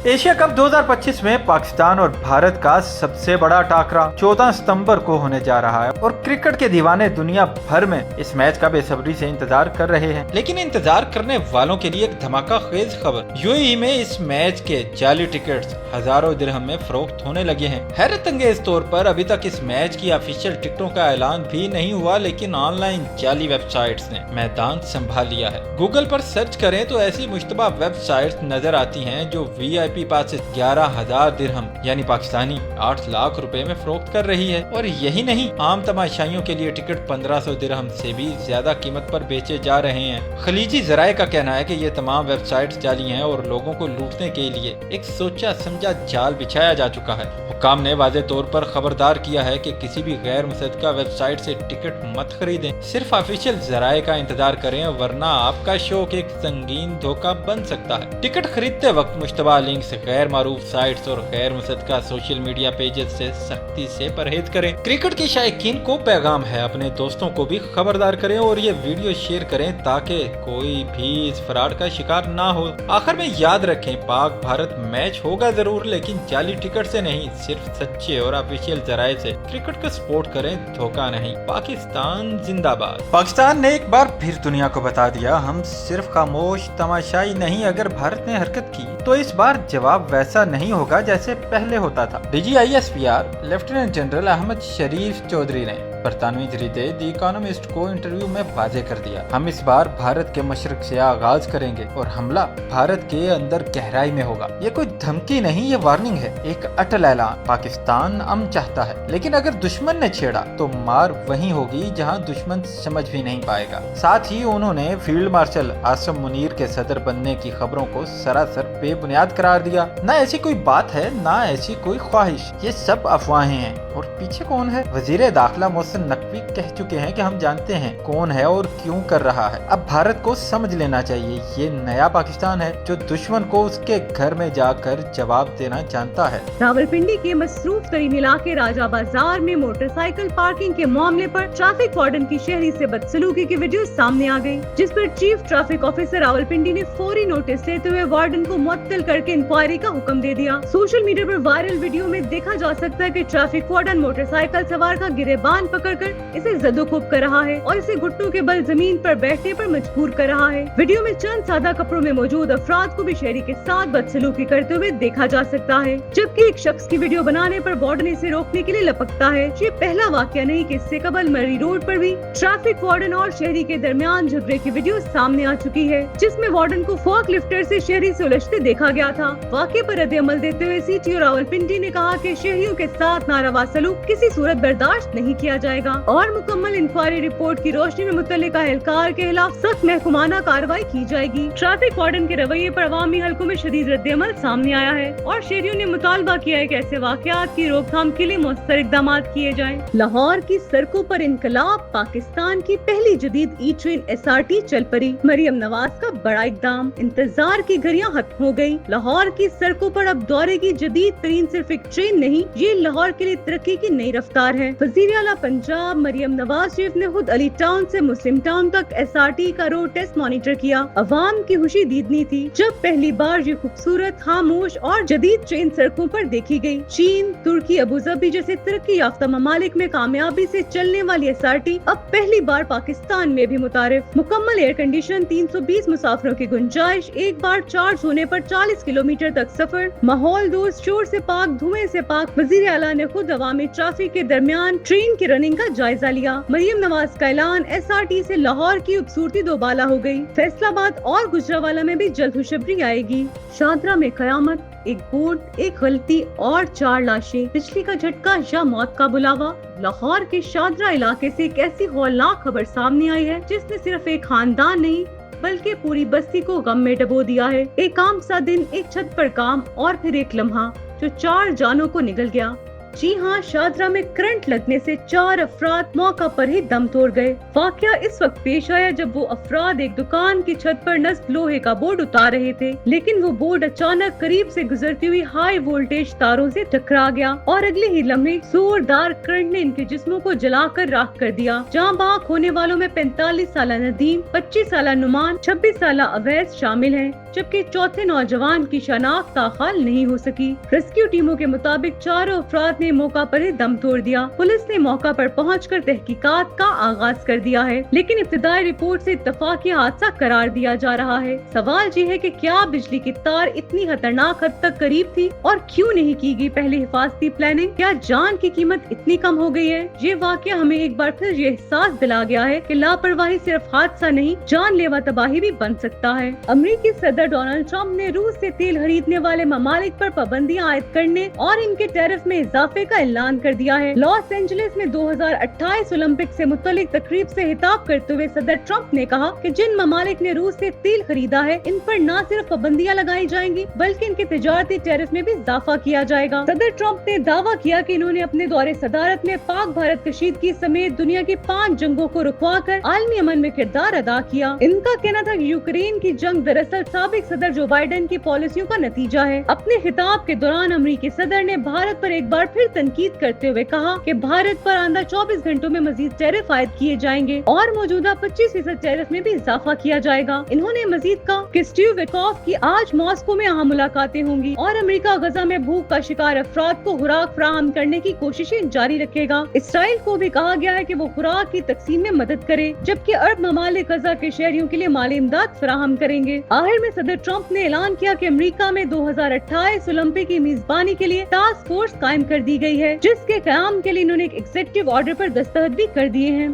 Asia cup 2025 में पाकिस्तान और भारत का सबसे बड़ा टाकरा 14 सितंबर को होने जा रहा है और क्रिकेट के दीवाने दुनिया भर में इस मैच का बेसब्री से इंतजार कर रहे हैं। लेकिन इंतजार करने वालों के लिए एक धमाका खेज खबर, यूएई में इस मैच के जाली टिकट्स हजारों दिरहम में फरोख्त होने लगे हैं। हैरत अंगेज तौर पर अभी तक इस मैच की ऑफिशियल टिकटों का ऐलान भी नहीं हुआ, लेकिन ऑनलाइन जाली वेबसाइट्स ने मैदान संभाल लिया है। गूगल पर सर्च करें तो ऐसी मुश्तबा वेबसाइट्स नजर आती हैं जो वीआईपी पासेस 11,000 दिरहम यानी पाकिस्तानी 8 लाख रुपए में फरोख्त कर रही है। और यही नहीं, आम तमाशाइयों के लिए टिकट 1500 दिरहम से भी ज्यादा कीमत पर बेचे जा रहे हैं। खलीजी जराये का कहना है कि ये तमाम वेबसाइट्स जाली हैं और लोगों को लूटने के लिए एक सोचा समझा जाल बिछाया जा चुका है। हुक्काम ने वाज़े तौर पर खबरदार किया है कि किसी भी गैर मुसद्दका वेबसाइट से टिकट मत खरीदें, सिर्फ ऑफिशियल जराये का इंतजार करें, वरना आपका शौक एक संगीन धोखा बन सकता है। टिकट खरीदते वक्त मुश्तबा लिंक्स, गैर मारूफ साइट्स और गैर मुसद्दका सोशल मीडिया पेजेस से सख्ती से परहेज करें। क्रिकेट के शायकीन को पैगाम है, अपने दोस्तों को भी खबरदार करें और ये वीडियो शेयर करें ताकि कोई भी इस फ्रॉड का शिकार ना हो। आखिर में याद रखें, पाक भारत मैच होगा जरूर, लेकिन जाली टिकट से नहीं, सिर्फ सच्चे और ऑफिशियल जराये से क्रिकेट को सपोर्ट करें, धोखा नहीं। पाकिस्तान जिंदाबाद। पाकिस्तान ने एक बार फिर दुनिया को बता दिया, हम सिर्फ खामोश तमाशाई नहीं। अगर भारत ने हरकत की तो इस बार जवाब वैसा नहीं होगा जैसे पहले होता था। DGISPR लेफ्टिनेंट जनरल अहमद शरीफ चौधरी ने बरतानवी जरीदे दी इकोनॉमिस्ट को इंटरव्यू में वाजे कर दिया, हम इस बार भारत के मशरक से आगाज करेंगे और हमला भारत के अंदर गहराई में होगा। ये कोई धमकी नहीं, ये वार्निंग है, एक अटल ऐलान। पाकिस्तान अमन चाहता है, लेकिन अगर दुश्मन ने छेड़ा तो मार वहीं होगी जहां दुश्मन समझ भी नहीं पाएगा। साथ ही उन्होंने फील्ड मार्शल आसिम मुनीर के सदर बनने की खबरों को सरासर बेबुनियाद करार दिया। न ऐसी कोई बात है, न ऐसी कोई ख्वाहिश, ये सब अफवाहें हैं। और पीछे कौन है? वजीर दाखिला मोहसिन नकवी कह चुके हैं कि हम जानते हैं कौन है और क्यों कर रहा है। अब भारत को समझ लेना चाहिए, ये नया पाकिस्तान है जो दुश्मन को उसके घर में जाकर जवाब देना जानता है। रावलपिंडी के मसरूफ तरीन इलाके राजा बाजार में मोटरसाइकिल पार्किंग के मामले पर ट्रैफिक वार्डन की शहरी से बदसलूकी की वीडियो सामने आ गई, जिस पर चीफ ट्रैफिक ऑफिसर रावलपिंडी ने फौरी नोटिस लेते हुए वार्डन को मुअत्तल करके इंक्वायरी का हुक्म दे दिया। सोशल मीडिया पर वायरल वीडियो में देखा जा सकता है कि ट्रैफिक वार्डन मोटरसाइकिल सवार का गिरेबान पकड़कर इसे जदोकोब कर रहा है और इसे घुटनों के बल जमीन पर बैठने पर मजबूर कर रहा है। वीडियो में चंद सादा कपड़ों में मौजूद अफराद को भी शहरी के साथ बदसलूकी करते हुए देखा जा सकता है, जबकि एक शख्स की वीडियो बनाने पर वार्डन इसे रोकने के लिए लपकता है। ये पहला वाकया नहीं कि इससे कबल मरी रोड पर भी ट्रैफिक वार्डन और शहरी के दरमियान झगड़े की वीडियो सामने आ चुकी है, जिसमें वार्डन को फोर्क लिफ्टर से शहरी से उलझते देखा गया था। वाकये पर रद्द-ए-अमल देते हुए CTO रावलपिंडी ने कहा कि शहरियों के साथ नारवा सलूक किसी सूरत बर्दाश्त नहीं किया जाएगा और मुकम्मल इंक्वायरी रिपोर्ट की रोशनी में मुतल्लिका एहलकार के खिलाफ सख्त महकमाना कार्रवाई की जाएगी। ट्रैफिक वार्डन के रवैये पर अवामी हलकों में शदीद रद्द-ए-अमल सामने आया है और शहरियों ने मुतालबा किया है कि ऐसे वाकयात की रोकथाम के लिए मौसर इक़दाम किए जाएं। लाहौर की सड़कों पर इनकलाब, पाकिस्तान की पहली जदीद ई ट्रेन SRT चल पड़ी। मरियम नवाज का बड़ा इक़दाम, इंतजार की घड़ियां खत्म हो गयी। लाहौर की सड़कों पर अब दौरे की जदीद तरीन सिर्फ एक ट्रेन नहीं, ये लाहौर के लिए तरक्की की नई रफ्तार है। वज़ीर आला पंजाब मरियम नवाज शरीफ ने खुद अली टाउन से मुस्लिम टाउन तक SRT का रोड टेस्ट मॉनिटर किया। अवाम की खुशी दीदनी थी जब पहली बार ये खूबसूरत, खामोश और जदीद ट्रेन सड़कों पर देखी गई। चीन, तुर्की, अबूधाबी जैसे तरक्की याफ्ता ममालिक में कामयाबी से चलने वाली SRT अब पहली बार पाकिस्तान में भी मुतारिफ। मुकम्मल एयर कंडीशन, 320 मुसाफिरों की गुंजाइश, एक बार चार्ज होने पर 40 किलोमीटर तक सफर, माहौल दोस्त, शोर से पाक, धुएं से पाक। वज़ीर आला ने खुद अवामी ट्रैफिक के दरमियान ट्रेन की रनिंग का जायजा लिया। मरियम नवाज का ऐलान, SRT से लाहौर की खूबसूरती दोबाला हो गई। फैसलाबाद और गुजरावाला में भी जल्द खुशखबरी आएगी। शादरा में कयामत, एक बोट, एक गलती और 4 लाशें, बिजली का झटका या मौत का बुलावा। लाहौर के शादरा इलाके से एक ऐसी हौलनाक खबर सामने आई है जिसने सिर्फ एक खानदान नहीं बल्कि पूरी बस्ती को गम में डबो दिया है। एक आम सा दिन, एक छत पर काम और फिर एक लम्हा जो 4 जानों को निगल गया। जी हाँ, शादरा में करंट लगने से 4 अफराद मौका पर ही दम तोड़ गए। वाकया इस वक्त पेश आया जब वो अफराद एक दुकान की छत पर नस्ब लोहे का बोर्ड उतार रहे थे, लेकिन वो बोर्ड अचानक करीब से गुजरती हुई हाई वोल्टेज तारों से टकरा गया और अगले ही लम्हे जोरदार करंट ने इनके जिस्मों को जलाकर राख कर दिया। जहाँ बाक होने वालों में 45 साल नदीम, 25 साल नुमान, 26 साल अवैस शामिल हैं, जबकि चौथे नौजवान की शनाख्त ताहाल नहीं हो सकी। रेस्क्यू टीमों के मुताबिक चारों अफराद ने मौका पर ही दम तोड़ दिया। पुलिस ने मौका पर पहुंचकर तहकीकात का आगाज कर दिया है, लेकिन इब्तिदाई रिपोर्ट से इत्तफाकी हादसा करार दिया जा रहा है। सवाल ये है कि क्या बिजली की तार इतनी खतरनाक हद तक करीब थी और क्यों नहीं की गई पहले हिफाजती प्लानिंग? क्या जान की कीमत इतनी कम हो गई है? ये वाकया हमें एक बार फिर ये एहसास दिला गया है कि लापरवाही सिर्फ हादसा नहीं, जानलेवा तबाही भी बन सकता है। अमेरिकी सदर डोनाल्ड ट्रंप ने रूस से तेल खरीदने वाले ममालिक पर पाबंदियां आयद करने और इनके टैरिफ में इजाफे का ऐलान कर दिया है। लॉस एंजलिस में 2028 ओलंपिक से मुतल्लिक तकरीब से खिताब करते हुए सदर ट्रंप ने कहा कि जिन ममालिक ने रूस से तेल खरीदा है, इन पर न सिर्फ पाबंदियां लगाई जाएंगी बल्कि इनके तिजारती टैरिफ में भी इजाफा किया जाएगा। सदर ट्रंप ने दावा किया कि इन्होंने अपने दौरे सदारत में पाक भारत कशीदगी समेत दुनिया की 5 जंगों को रुकवा कर आलमी अमन में किरदार अदा किया। इनका कहना था कि यूक्रेन की जंग दरअसल साबिक सदर जो बाइडेन की पॉलिसियों का नतीजा है। अपने खिताब के दौरान अमेरिकी सदर ने भारत पर एक बार फिर तनकीद करते हुए कहा कि भारत पर आइंदा 24 घंटों में मजीद टैरिफ आयद किए जाएंगे और मौजूदा 25% टैरिफ में भी इजाफा किया जाएगा। इन्होंने मजीद कहा कि स्टीव विकोफ की आज मॉस्को में अहम मुलाकातें होंगी और अमेरिका गजा में भूख का शिकार अफराद को खुराक फराहम करने की कोशिशें जारी रखेगा। इसराइल को भी कहा गया है कि वो खुराक की तकसीम में मदद करे, जबकि अरब ममालिक गजा के शहरियों के लिए माली इमदाद फराहम करेंगे। आखिर में सदर ट्रंप ने ऐलान किया कि अमेरिका में 2028 ओलंपिक की मेजबानी के लिए टास्क फोर्स कायम कर दी गई है, जिसके कयाम के लिए इन्होंने एक एग्जीक्यूटिव ऑर्डर पर दस्तखत भी कर दिए हैं।